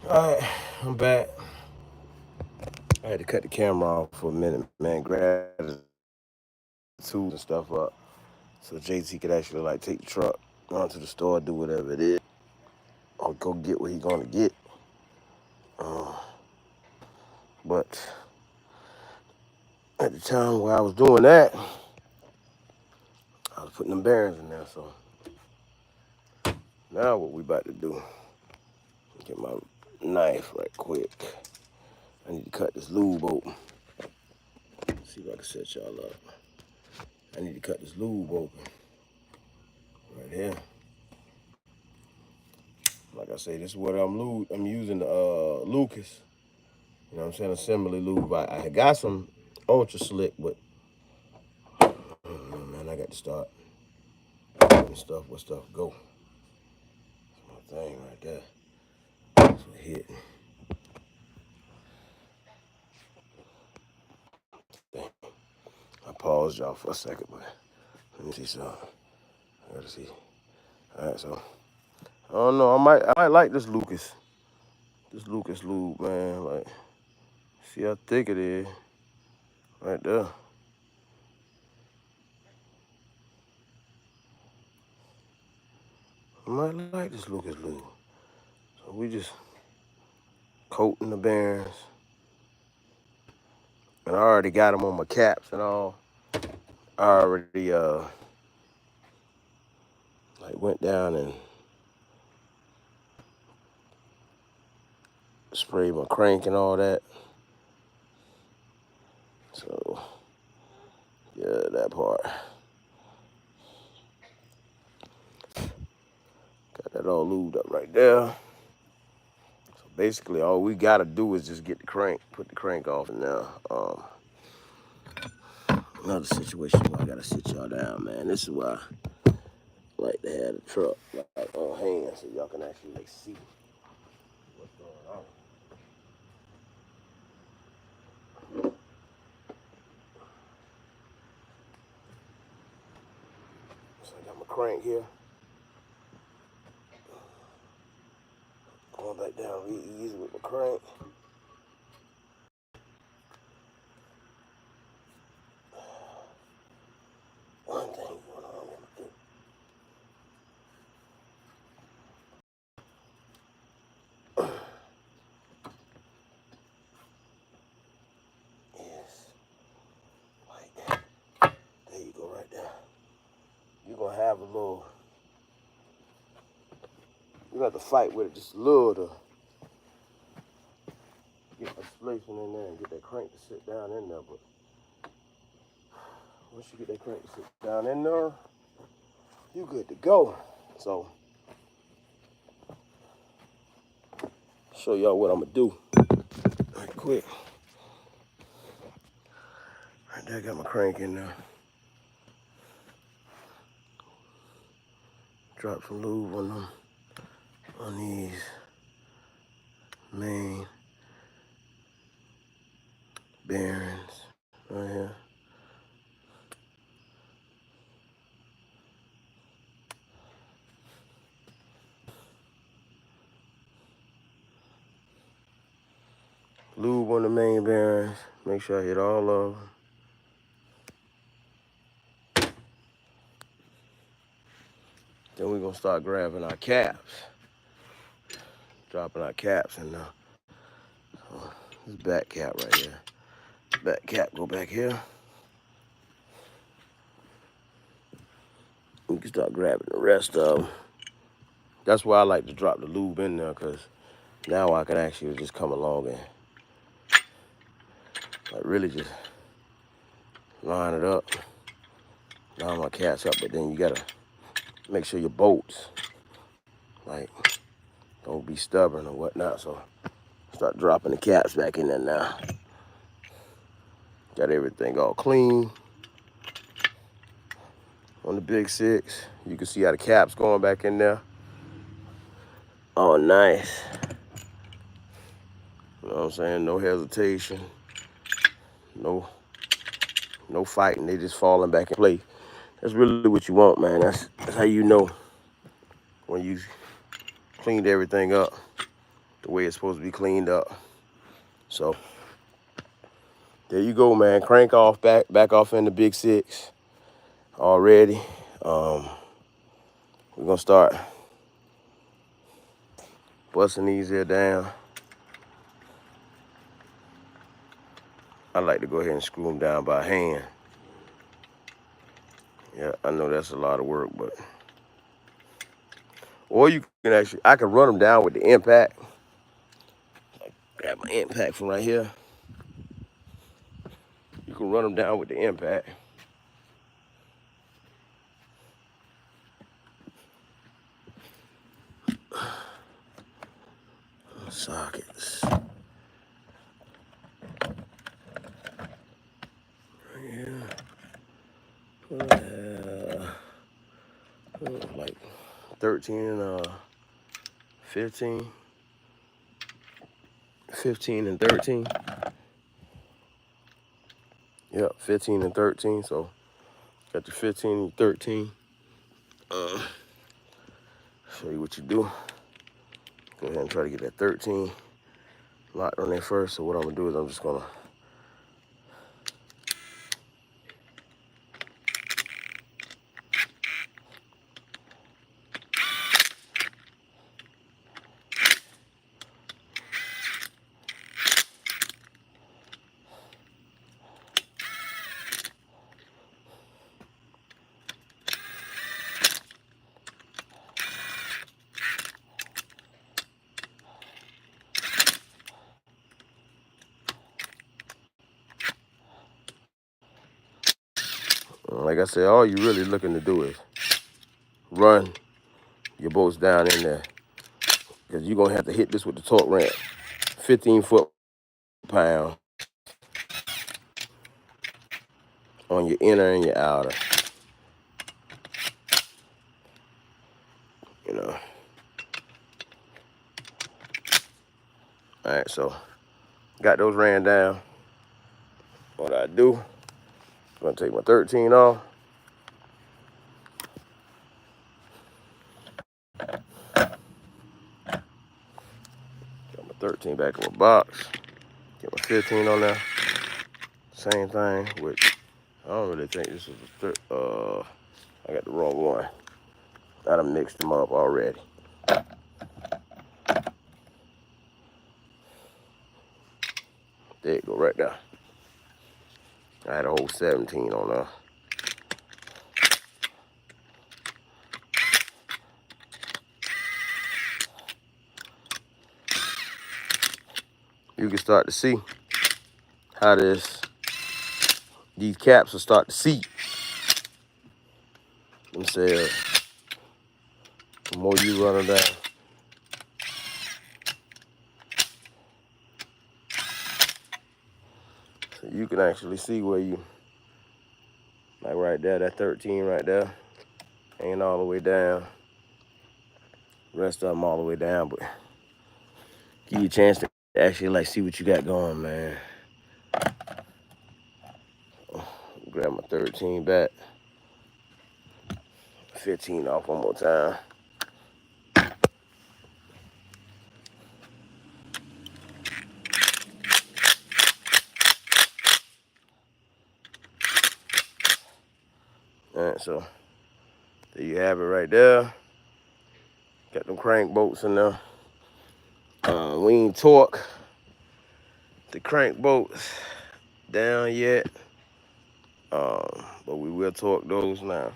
Alright, I'm back. I had to cut the camera off for a minute, man. Grab the tools and stuff up so JT could actually like take the truck, run to the store, do whatever it is, or go get what he's gonna get. Uh, but at the time where I was doing that, I was putting them bearings in there. So now what we about to do? Get my knife right quick. I need to cut this lube open. See if I can set y'all up. I need to cut this lube open right here. Like I say, this is what I'm using the Lucas. You know what I'm saying? Assembly lube. I got some ultra slick, but man, I got to start putting stuff where stuff go. That's my thing right there. That's what hit. I paused y'all for a second, but let me see something. I gotta see. All right, so I don't know. I might like this Lucas. This Lucas lube, man. Like, see how thick it is, right there. I might like this Lucas lube. So we just coating the bearings. And I already got them on my caps and all. I already like went down and sprayed my crank and all that. So yeah, that part. Got that all lubed up right there. So basically all we gotta do is just get the crank, put the crank off. And now another situation where I gotta sit y'all down, man. This is why I like to have the truck like on hand so y'all can actually like see what's going on. So I got my crank here. Going back down real easy with my crank. One thing going on with it. Is like, there you go right there. You're gonna have a little, you have to fight with it just a little to get the displacement in there and get that crank to sit down in there. But once you get that crank to sit down in there, you good to go. So, show y'all what I'm gonna do right quick. Right there, I got my crank in there. Drop some lube on them, on these main bearings right here. Lube on the main bearings. Make sure I hit all of them. Then we're gonna start grabbing our caps. Dropping our caps in there. This back cap right here. Back cap go back here. We can start grabbing the rest of them. That's why I like to drop the lube in there, because now I can actually just come along and like really just line it up. Line my caps up, but then you gotta make sure your bolts like don't be stubborn or whatnot. So start dropping the caps back in there now. Got everything all clean. On the big six, you can see how the cap's going back in there. Oh, nice. You know what I'm saying? No hesitation. No fighting. They just falling back in place. That's really what you want, man. That's how you know when you cleaned everything up. the way it's supposed to be cleaned up. So there you go, man. Crank off, back off in the big six already. We're gonna start busting these here down. I like to go ahead and screw them down by hand. Yeah, I know that's a lot of work, but or you can actually, I can run them down with the impact. Grab my impact from right here. You can run them down with the impact. Sockets. Yeah. Like 13 and 15. 15 and 13. Yep, 15 and 13. So got your 15 and 13. Show you what you do. Go ahead and try to get that 13 locked on there first. So what I'm gonna do is I'm just gonna like I said, all you're really looking to do is run your bolts down in there. Because you're gonna have to hit this with the torque wrench. 15 foot-pound on your inner and your outer. You know. Alright, so got those ran down. What I do, I'm gonna take my 13 off. Got my 13 back in my box. Get my 15 on there. Same thing, which I don't really think this is a I got the wrong one. I done mixed them up already. There you go, right there. I had a whole 17 on there. You can start to see how these caps will start to seat themselves. The more you run them down. So you can actually see where you, like right there, that 13 right there, ain't all the way down. Rest of them all the way down, but give you a chance to actually like see what you got going, man. Grab my 13 back. 15 off one more time. All right, so there you have it right there. Got them crank bolts in there. We ain't torque the crank bolts down yet, but we will torque those now.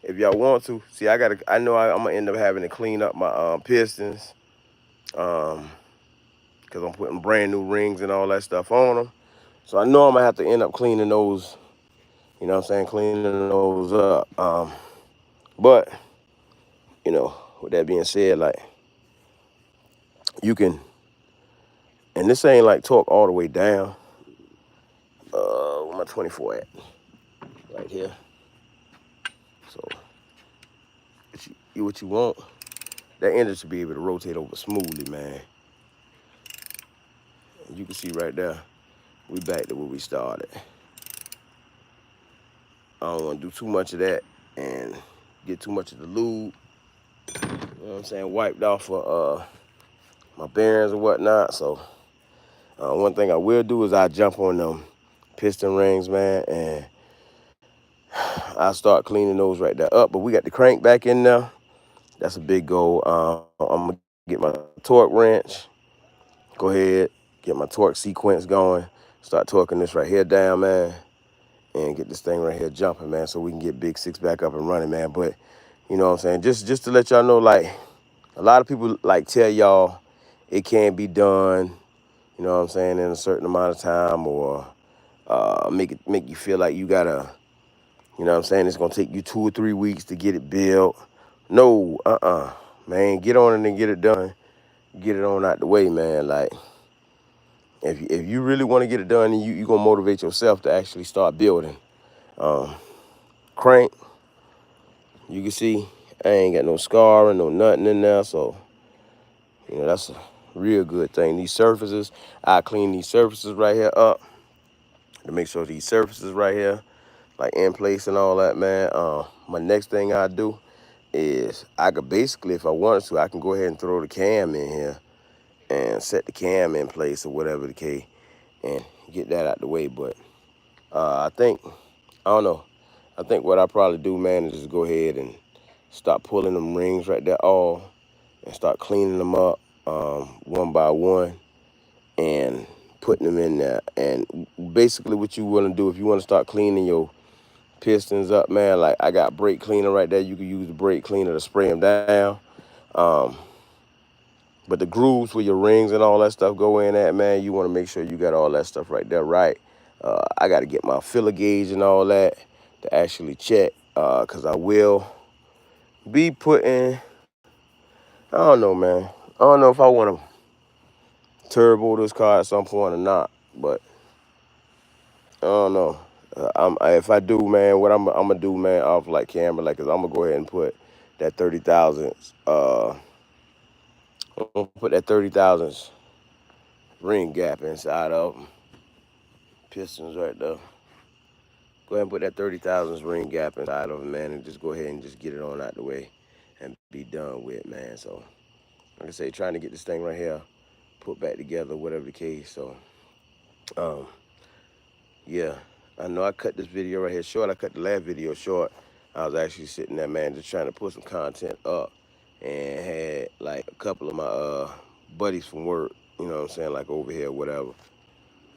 If y'all want to, see, I know I'm gonna end up having to clean up my pistons, because I'm putting brand new rings and all that stuff on them. So I know I'm gonna have to end up cleaning those. You know what I'm saying? Cleaning those up. But you know, with that being said, like you can, and this ain't like torque all the way down. Where my 24 at? Right here. So what you want, that engine should be able to rotate over smoothly, man. And you can see right there, we back to where we started. I don't want to do too much of that and get too much of the lube. You know what I'm saying? Wiped off for my bearings and whatnot. So one thing I will do is I jump on them piston rings, man, and I start cleaning those right there up. But we got the crank back in there. That's a big goal. I'm gonna get my torque wrench. Go ahead, get my torque sequence going. Start torquing this right here down, man, and get this thing right here jumping, man, so we can get Big Six back up and running, man. But you know what I'm saying? Just to let y'all know, like, a lot of people like tell y'all it can't be done, you know what I'm saying, in a certain amount of time, or make you feel like you gotta, you know what I'm saying, it's gonna take you 2 or 3 weeks to get it built. No, man, get on it and get it done. Get it on out the way, man. Like, if you really want to get it done, and you gonna motivate yourself to actually start building. Crank, you can see I ain't got no scarring, no nothing in there, so you know that's a real good thing. These surfaces, I clean these surfaces right here up to make sure these surfaces right here, like in place and all that, man. My next thing I do is I could basically, if I wanted to, I can go ahead and throw the cam in here and set the cam in place or whatever the case, and get that out the way. But I don't know. I think what I probably do, man, is just go ahead and start pulling them rings right there all and start cleaning them up one by one and putting them in there. And basically what you want to do, if you want to start cleaning your pistons up, man, like I got brake cleaner right there. You can use the brake cleaner to spray them down. But the grooves where your rings and all that stuff go in at, man, you want to make sure you got all that stuff right there right. I got to get my filler gauge and all that to actually check, because I will be putting, I don't know, man. I don't know if I want to turbo this car at some point or not, but I don't know. If I do, man, what I'm gonna do, man, off like camera, like, cause I'm gonna go ahead and put that 30,000. I'm gonna put that 30,000 ring gap inside of them. Pistons right there. Go ahead and put that 30,000 ring gap inside of them, man, and just go ahead and just get it on out the way and be done with, man. So, like I say, trying to get this thing right here put back together, whatever the case. So, yeah, I know I cut this video right here short. I cut the last video short. I was actually sitting there, man, just trying to put some content up, and had like a couple of my buddies from work, you know what I'm saying, like over here, whatever,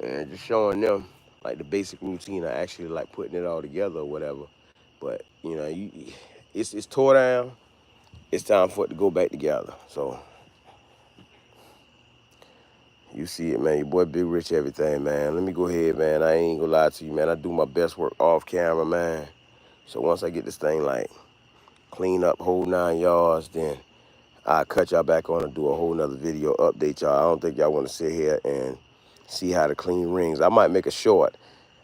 and just showing them like the basic routine. I actually like putting it all together or whatever. But you know, it's tore down. It's time for it to go back together. So you see it, man. Your boy Big Rich everything, man. Let me go ahead, man. I ain't gonna lie to you, man. I do my best work off camera, man. So once I get this thing like clean up, whole 9 yards, then I'll cut y'all back on and do a whole nother video, update y'all. I don't think y'all want to sit here and see how to clean rings. I might make a short.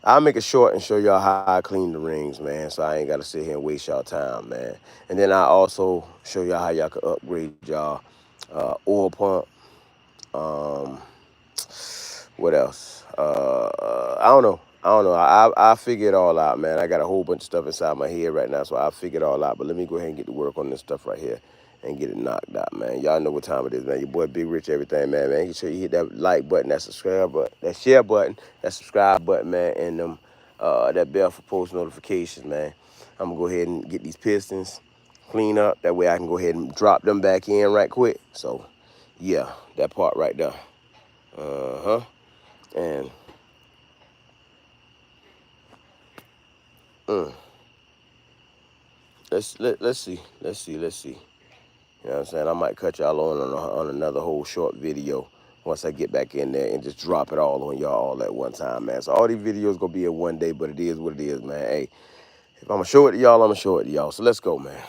I'll make a short and show y'all how I clean the rings, man, so I ain't got to sit here and waste y'all time, man. And then I also show y'all how y'all can upgrade y'all oil pump. What else? I don't know. I figure it all out, man. I got a whole bunch of stuff inside my head right now, so I figure it all out. But let me go ahead and get to work on this stuff right here and get it knocked out, man. Y'all know what time it is, man. Your boy Big Rich everything, man. Make sure you hit that like button, that subscribe button, that share button, that subscribe button, man, and them that bell for post notifications, man. I'm gonna go ahead and get these pistons clean up. That way I can go ahead and drop them back in right quick. So yeah, that part right there. And let's see. You know what I'm saying? I might cut y'all on another whole short video once I get back in there and just drop it all on y'all all at one time, man. So all these videos gonna be in one day, but it is what it is, man. Hey, if I'm gonna show it to y'all, I'm gonna show it to y'all. So let's go, man.